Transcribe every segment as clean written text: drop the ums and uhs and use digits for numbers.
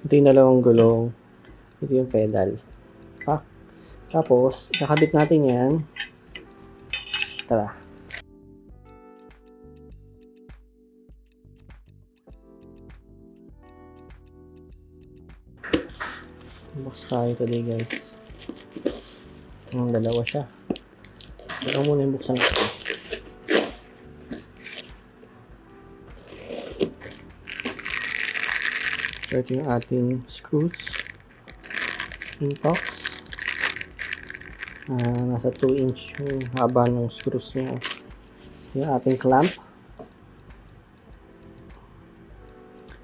Ito yung dalawang gulong. Ito yung pedal. Tapos, kakabit natin yan. Tara. Box tayo today, guys. Dalawa siya. So, muna yung buksan natin. So, ito yung ating screws. Intox. Nasa 2 inch yung haba ng screws niya. Yung ating clamp.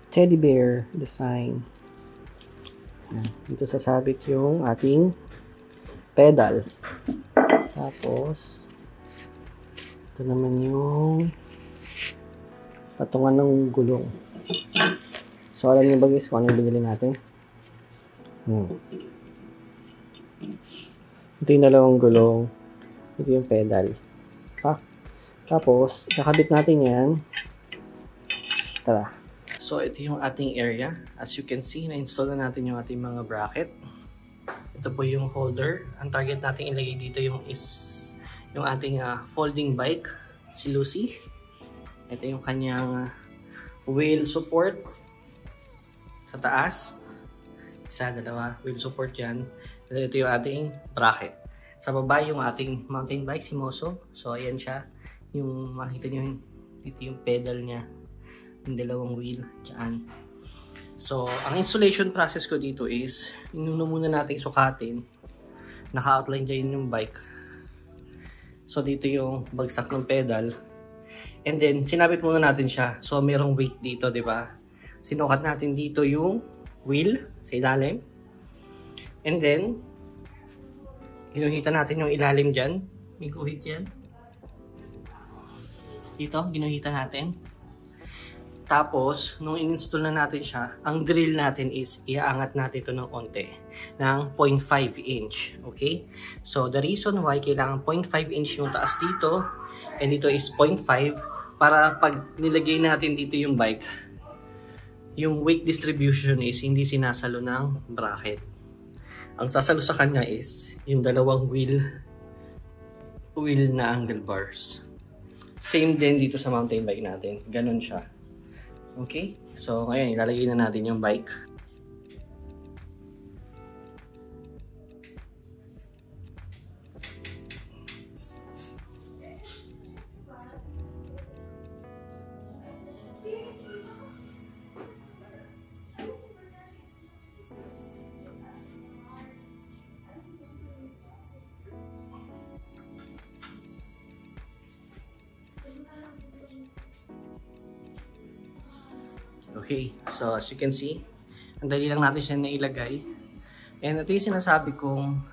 Teddy bear design. Dito sasabit yung ating pedal. Tapos, ito naman yung patungan ng gulong. So, alam niyo ba guys kung anong binili natin? Ito yung dalawang gulong. Ito yung pedal. Tapos, kakabit natin yan. Tara. So, ito yung ating area. As you can see, na-install na natin yung ating mga bracket. Ito po yung holder. Ang target natin ilagay dito yung ating folding bike, si Lucy. Ito yung kanyang wheel support sa taas. Isa, dalawa, wheel support yan. Ito yung ating bracket. Sa baba yung ating mountain bike, si Moso. So, ayan siya. Yung makita nyo, dito yung pedal niya. Yung dalawang wheel. Diyan. So, ang installation process ko dito is, inuna muna natin sukatin. Naka-outline dyan yung bike. So, dito yung bagsak ng pedal. And then, sinabit muna natin siya. So, merong weight dito, di ba? Sinukat natin dito yung wheel sa ilalim. And then, ginuhitan natin yung ilalim dyan. May guhit yan. Dito, ginuhitan natin. Tapos, nung in-install na natin siya, ang drill natin is, iaangat natin ito ng konti. Ng 0.5 inch. Okay? So, the reason why kailangan 0.5 inch yung taas dito, and dito is 0.5, para pag nilagay natin dito yung bike, yung weight distribution is hindi sinasalo ng bracket. Ang sasalo sa kanya is yung dalawang wheel na angle bars. Same din dito sa mountain bike natin. Ganun siya. Okay? So, ngayon, ilalagay na natin yung bike. Okay, so as you can see, ang dali lang natin siya nailagay. And ito yung sinasabi kong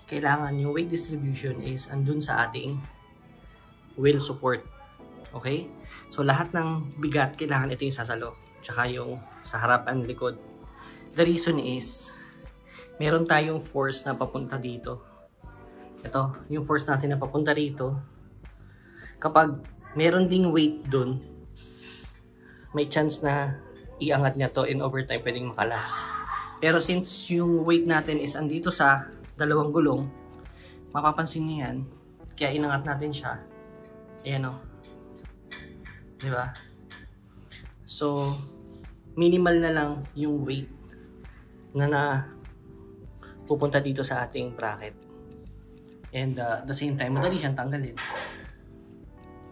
kailangan yung weight distribution is andun sa ating wheel support. Okay? So lahat ng bigat kailangan ito yung sasalo. Tsaka yung sa harapan, likod. The reason is, meron tayong force na papunta dito. Ito, yung force natin na papunta rito. Kapag meron ding weight dun, may chance na iangat niya to, in overtime pwedeng makalas. Pero since yung weight natin is andito sa dalawang gulong, mapapansin niyo yan, kaya inangat natin siya. Ayan o. Diba? So, minimal na lang yung weight na pupunta dito sa ating bracket. And at the same time, madali siyang tanggalin.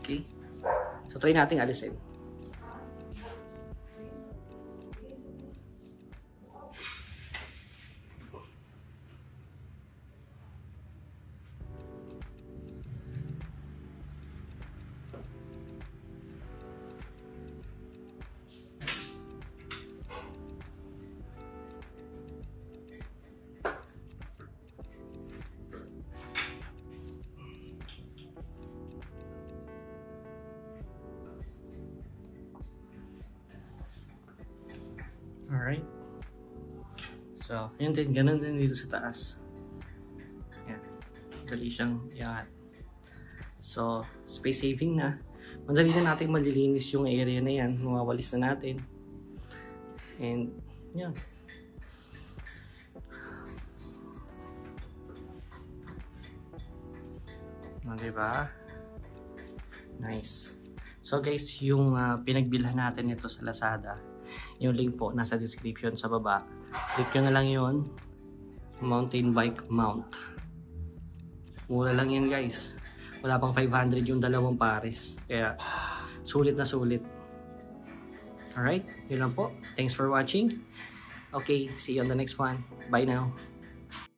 Okay? So, try natin alisin. Alright. So, yun din. Ganun din dito sa taas. Yan. Dali siyang iangat. So, space saving na. Madali na natin malilinis yung area na yan. Mawawalis na natin. And, yan. Diba? Nice. So guys, yung pinagbilhan natin ito sa Lazada, yung link po nasa description sa baba. Click nyo na lang yun. Mountain bike mount. Mura lang yan guys. Wala pang 500 yung dalawang pares. Kaya sulit na sulit. Alright, yun lang po. Thanks for watching. Okay, see you on the next one. Bye now.